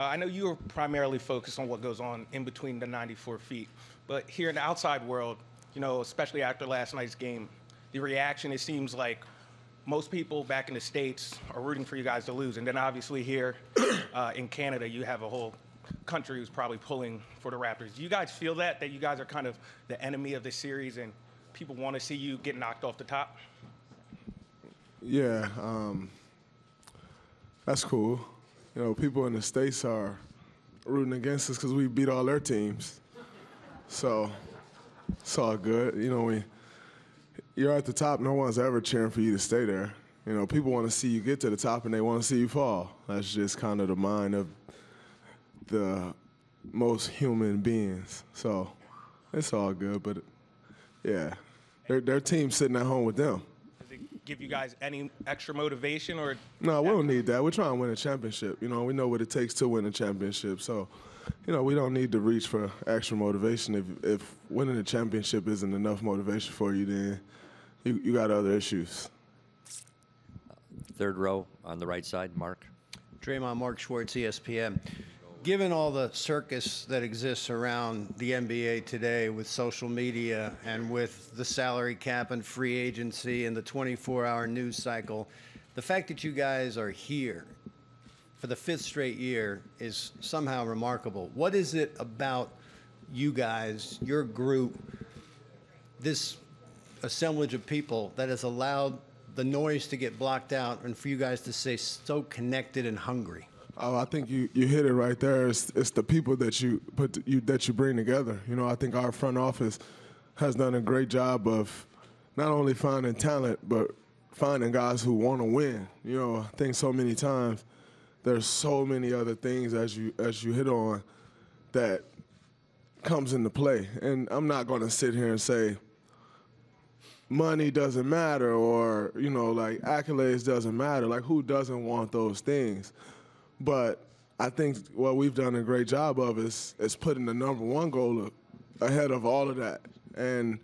I know you are primarily focused on what goes on in between the 94 feet, but here in the outside world, especially after last night's game, the reaction, it seems like most people back in the States are rooting for you guys to lose. And then obviously here in Canada, you have a whole country who's probably pulling for the Raptors. Do you guys feel that you guys are kind of the enemy of the series and people want to see you get knocked off the top? Yeah, that's cool. People in the States are rooting against us because we beat all their teams. So it's all good. When you're at the top, no one's ever cheering for you to stay there. People want to see you get to the top and they want to see you fall. That's just kind of the mind of the most human beings. So it's all good, but yeah, their team's sitting at home with them. Give you guys any extra motivation or? No, we don't need that. We're trying to win a championship. We know what it takes to win a championship. So, we don't need to reach for extra motivation. If winning a championship isn't enough motivation for you, then you got other issues. Third row on the right side, Mark. Draymond, Mark Schwartz, ESPN. Given all the circus that exists around the NBA today with social media and with the salary cap and free agency and the 24-hour news cycle, the fact that you guys are here for the 5th straight year is somehow remarkable. What is it about you guys, your group, this assemblage of people that has allowed the noise to get blocked out and for you guys to stay so connected and hungry? Oh, I think you hit it right there. It's the people that you bring together. I think our front office has done a great job of not only finding talent but finding guys who want to win. I think so many times there's so many other things as you hit on that comes into play. And I'm not going to sit here and say money doesn't matter or like accolades doesn't matter. Like who doesn't want those things? But I think what we've done a great job of is putting the number one goal ahead of all of that. And,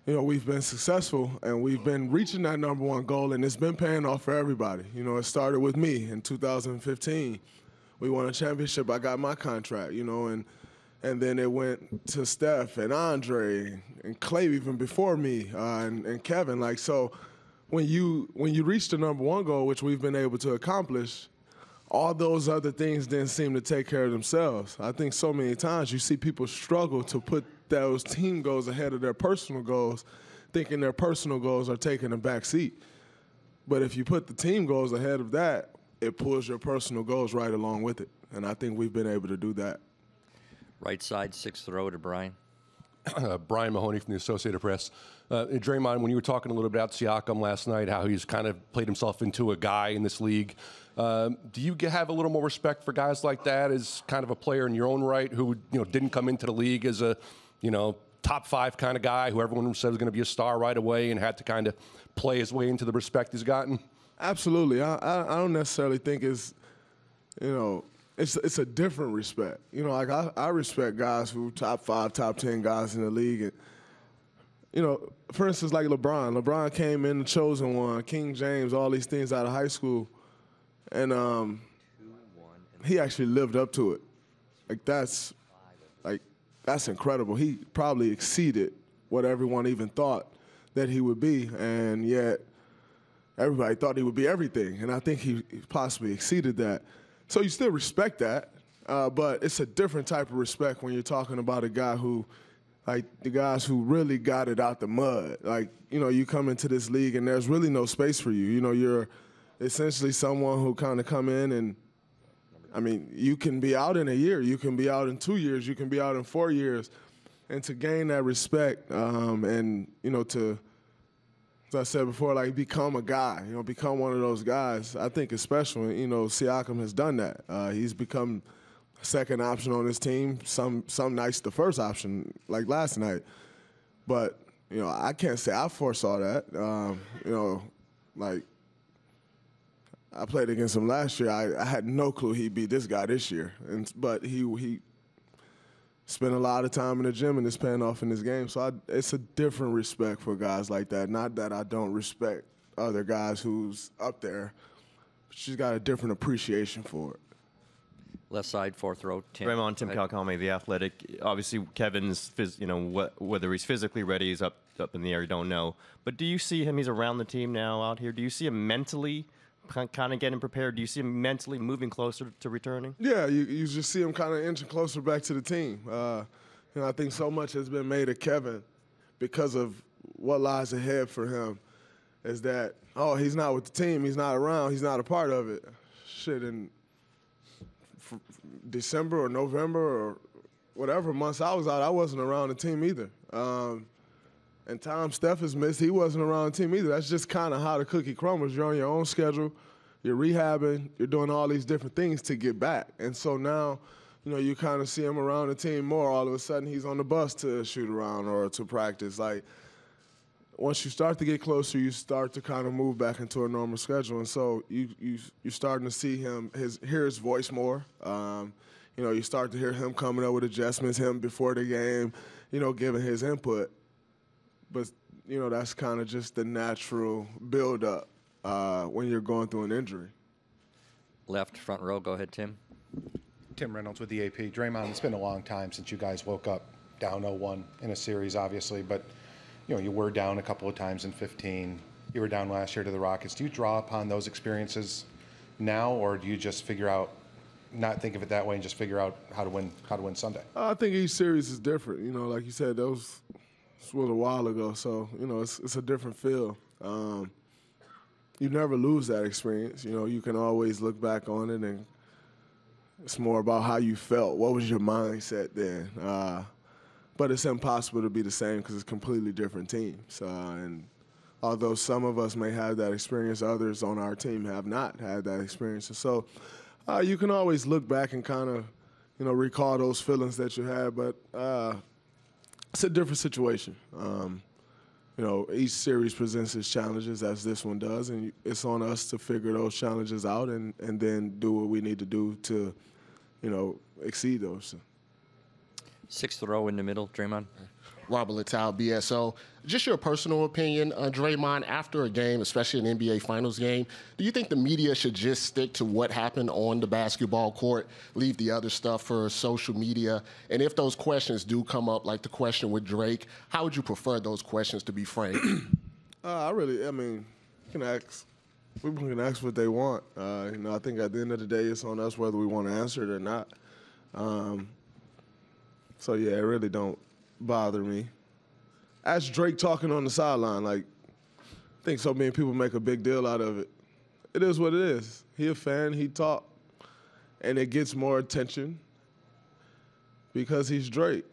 we've been successful, and we've been reaching that number one goal, and it's been paying off for everybody. It started with me in 2015. We won a championship. I got my contract, and then it went to Steph and Andre and Clay even before me and Kevin. Like, so when you reach the number one goal, which we've been able to accomplish, all those other things didn't seem to take care of themselves. I think so many times you see people struggle to put those team goals ahead of their personal goals, thinking their personal goals are taking a back seat. But if you put the team goals ahead of that, it pulls your personal goals right along with it. And I think we've been able to do that. Right side, 6th row to Brian. Brian Mahoney from the Associated Press. Draymond, when you were talking a little bit about Siakam last night, how he's kind of played himself into a guy in this league, do you have a little more respect for guys like that as kind of a player in your own right who didn't come into the league as a top 5 kind of guy who everyone said was going to be a star right away and had to kind of play his way into the respect he's gotten? Absolutely. I don't necessarily think it's a different respect. Like I respect guys who top 5, top 10 guys in the league. And, for instance, like LeBron. LeBron came in the chosen one, King James, all these things out of high school. And he actually lived up to it. That's incredible. He probably exceeded what everyone even thought that he would be, and yet everybody thought he would be everything. And I think he possibly exceeded that. So you still respect that, but it's a different type of respect when you're talking about a guy who, like the guys who really got it out the mud. Like, you come into this league and there's really no space for you. You're essentially someone who kind of come in and, you can be out in a year, you can be out in 2 years, you can be out in 4 years. And to gain that respect and, to, as I said before, like become a guy, become one of those guys, I think is special. And, Siakam has done that. He's become second option on his team, some nights the first option, like last night. But, I can't say I foresaw that. Like, I played against him last year. I had no clue he'd be this guy this year. But he spent a lot of time in the gym and it's paying off in this game. So it's a different respect for guys like that. Not that I don't respect other guys who's up there. But she's got a different appreciation for it. Left side, fourth row, Tim. Draymond, Tim Kalkame, The Athletic. Obviously, Kevin's, whether he's physically ready, he's up in the air, you don't know. But do you see him, he's around the team now out here, do you see him mentally kind of getting prepared? Do you see him mentally moving closer to returning? Yeah, you just see him kind of inching closer back to the team. I think so much has been made of Kevin because of what lies ahead for him is that, he's not with the team, he's not around, he's not a part of it. Shit, in December or November or whatever months I was out, I wasn't around the team either. And Tom Steph is missed, he wasn't around the team either. That's just kind of how the cookie crumbles. You're on your own schedule, you're rehabbing, you're doing all these different things to get back. And so now, you kind of see him around the team more. All of a sudden, he's on the bus to shoot around or to practice. Like, once you start to get closer, you start to kind of move back into a normal schedule. And so you're starting to see hear his voice more. You start to hear him coming up with adjustments, him before the game, giving his input. But, that's kind of just the natural build-up when you're going through an injury. Left, front row, go ahead, Tim. Tim Reynolds with the AP. Draymond, it's been a long time since you guys woke up down 0-1 in a series, obviously, but you were down a couple of times in 15. You were down last year to the Rockets. Do you draw upon those experiences now, or do you just not think of it that way and just figure out how to win Sunday? I think each series is different. Like you said, this was a while ago, so it's a different feel. You never lose that experience. You can always look back on it and it's more about how you felt. What was your mindset then? But it's impossible to be the same because it's completely different teams. And although some of us may have that experience, others on our team have not had that experience. And so you can always look back and kind of, recall those feelings that you had. But it's a different situation. Each series presents its challenges, as this one does, and it's on us to figure those challenges out and then do what we need to do to, exceed those. Sixth row in the middle, Draymond. Robert Littal, BSO. Just your personal opinion on Draymond after a game, especially an NBA Finals game. Do you think the media should just stick to what happened on the basketball court, leave the other stuff for social media? And if those questions do come up, like the question with Drake, how would you prefer those questions to be framed? You can ask. People can ask what they want. I think at the end of the day, it's on us whether we want to answer it or not. It really don't bother me. As Drake talking on the sideline, I think so many people make a big deal out of it. It is what it is. He a fan, he talk, and it gets more attention because he's Drake.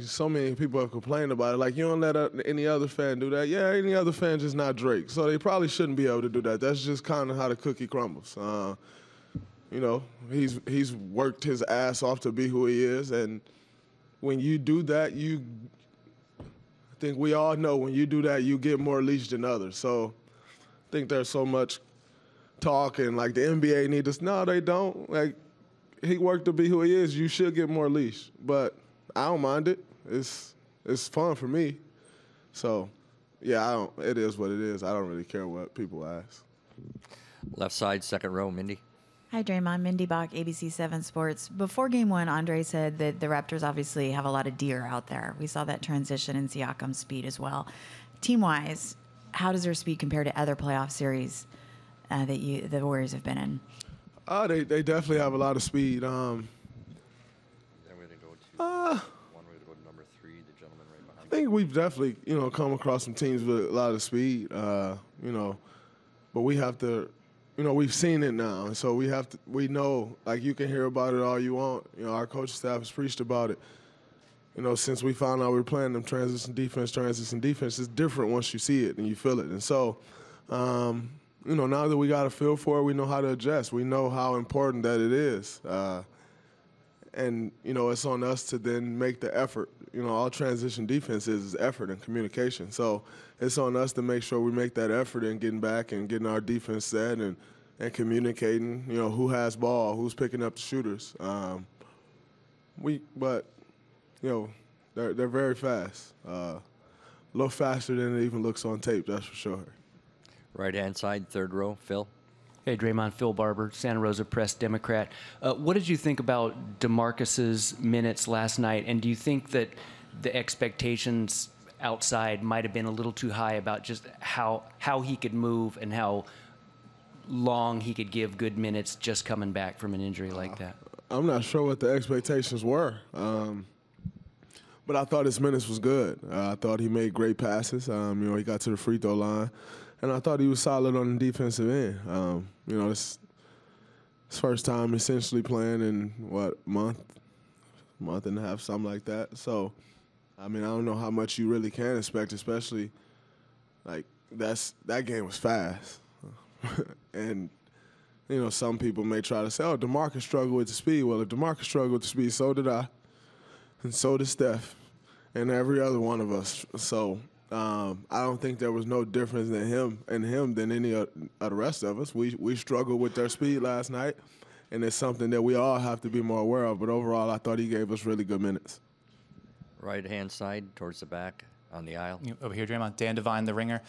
So many people have complained about it. You don't let any other fan do that. Yeah, any other fan just not Drake. So they probably shouldn't be able to do that. That's just kind of how the cookie crumbles. He's worked his ass off to be who he is, and when you do that, I think we all know when you do that, you get more leash than others. So I think there's so much talk and the NBA need this. No, they don't. He worked to be who he is. You should get more leash, but I don't mind it. It's fun for me. So it is what it is. I don't really care what people ask. Left side, second row, Mindy. Hi, Draymond. Mindy Bach, ABC 7 Sports. Before Game 1, Andre said that the Raptors obviously have a lot of deer out there. We saw that transition in Siakam's speed as well. Team-wise, how does their speed compare to other playoff series that the Warriors have been in? They definitely have a lot of speed. Then we're going to go to one way to go to number 3, the gentleman right behind. I think we've definitely, come across some teams with a lot of speed, but we have to, we've seen it now. And so we know, you can hear about it all you want. Our coaching staff has preached about it. Since we found out we were playing them transition defense, it's different once you see it and you feel it. And so, now that we got a feel for it, we know how to adjust. We know how important that it is. And, it's on us to then make the effort. All transition defense is effort and communication. So it's on us to make sure we make that effort in getting back and getting our defense set and communicating, who has ball, who's picking up the shooters. They're very fast. A little faster than it even looks on tape, that's for sure. Right-hand side, third row, Phil. Hey, Draymond, Phil Barber, Santa Rosa Press Democrat. What did you think about DeMarcus's minutes last night? And do you think that the expectations outside might have been a little too high about just how he could move and how long he could give good minutes just coming back from an injury like that? I'm not sure what the expectations were, but I thought his minutes was good. I thought he made great passes. He got to the free throw line, and I thought he was solid on the defensive end. It's his first time essentially playing in, month and a half, something like that. So, I don't know how much you really can expect, especially, that game was fast. And, some people may try to say, oh, DeMarcus struggled with the speed. Well, if DeMarcus struggled with the speed, so did I, and so did Steph, and every other one of us. So I don't think there was no difference in him than any of the rest of us. We struggled with their speed last night, and it's something that we all have to be more aware of. But overall, I thought he gave us really good minutes. Right-hand side towards the back on the aisle. Over here, Draymond. Dan Devine, The Ringer.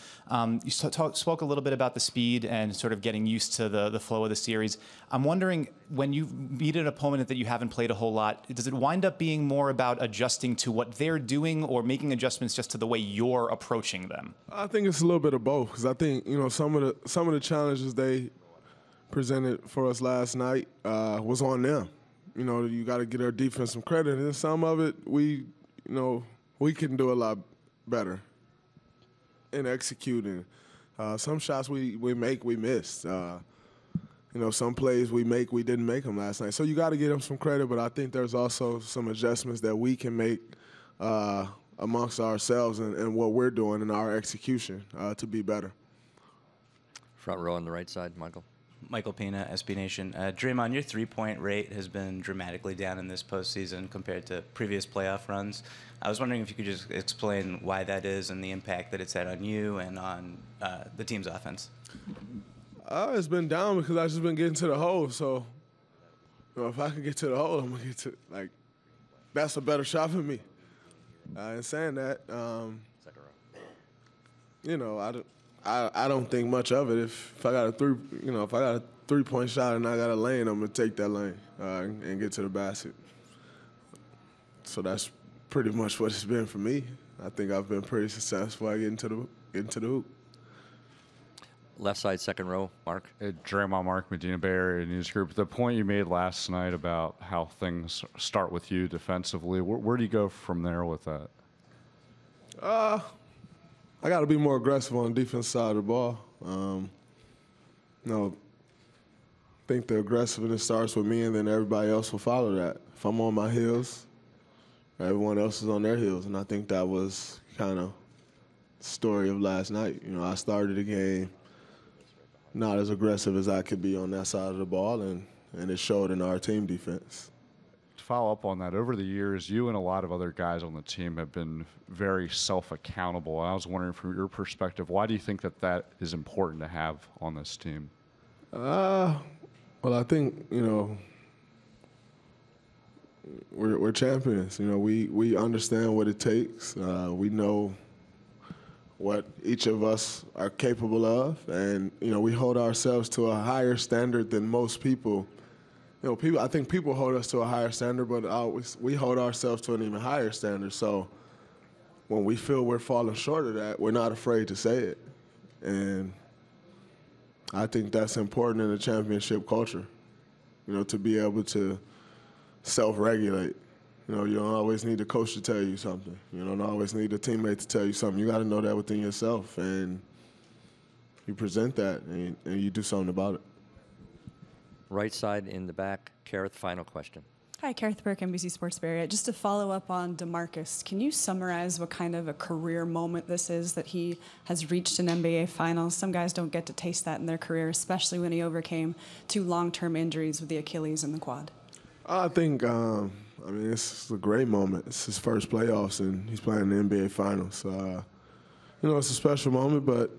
You spoke a little bit about the speed and sort of getting used to the flow of the series. I'm wondering, when you meet an opponent that you haven't played a whole lot, does it wind up being more about adjusting to what they're doing or making adjustments just to the way you're approaching them? I think it's a little bit of both, because I think some of the challenges they presented for us last night was on them. You got to get our defense some credit, and some of it we can do a lot better in executing. Some shots we missed. Some plays we didn't make them last night. So you got to give them some credit, but I think there's also some adjustments that we can make amongst ourselves and what we're doing in our execution to be better. Front row on the right side, Michael. Michael Pena, SB Nation. Draymond, your three-point rate has been dramatically down in this postseason compared to previous playoff runs. I was wondering if you could just explain why that is and the impact that it's had on you and on the team's offense. It's been down because I've just been getting to the hole. So, if I can get to the hole, I'm going to get to, that's a better shot for me. In saying that, I don't think much of it. If I got a three-point shot and I got a lane, I'm gonna take that lane and get to the basket. So that's pretty much what it's been for me. I think I've been pretty successful at getting to the hoop. Left side, second row, Mark. Draymond, Mark, Medina Bay Area News Group. The point you made last night about how things start with you defensively, where do you go from there with that? I got to be more aggressive on the defense side of the ball. I think the aggressiveness starts with me, and then everybody else will follow that. If I'm on my heels, everyone else is on their heels, and I think that was kind of the story of last night. I started the game not as aggressive as I could be on that side of the ball, and it showed in our team defense. To follow up on that, over the years, you and a lot of other guys on the team have been very self-accountable. And I was wondering, from your perspective, why do you think that is important to have on this team? Well, I think, we're champions. We understand what it takes. We know what each of us are capable of, and we hold ourselves to a higher standard than most people. I think people hold us to a higher standard, but we hold ourselves to an even higher standard. So when we feel we're falling short of that, we're not afraid to say it. And I think that's important in a championship culture, to be able to self-regulate. You don't always need a coach to tell you something. You don't always need a teammate to tell you something. You got to know that within yourself, and you present that, and you do something about it. Right side in the back. Kareth, final question. Hi, Kareth Burke, NBC Sports Bay Area. Just to follow up on DeMarcus, can you summarize what kind of a career moment this is that he has reached an NBA Finals? Some guys don't get to taste that in their career, especially when he overcame 2 long-term injuries with the Achilles and the quad. I think, it's a great moment. It's his first playoffs, and he's playing the NBA Finals. It's a special moment, but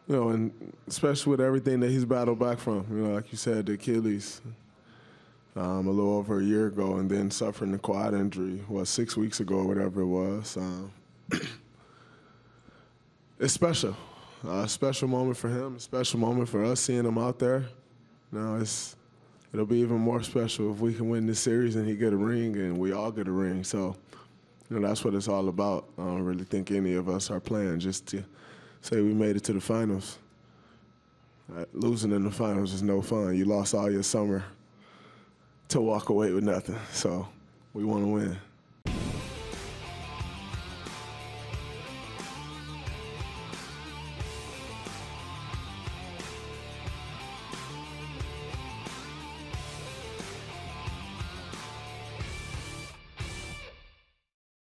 and especially with everything that he's battled back from, like you said, the Achilles a little over a year ago, and then suffering the quad injury, 6 weeks ago or whatever it was. It's special. A special moment for him, a special moment for us seeing him out there. No, it'll be even more special if we can win this series and he get a ring and we all get a ring. So, that's what it's all about. I don't really think any of us are playing just to say we made it to the finals. Losing in the finals is no fun. You lost all your summer to walk away with nothing. So we want to win.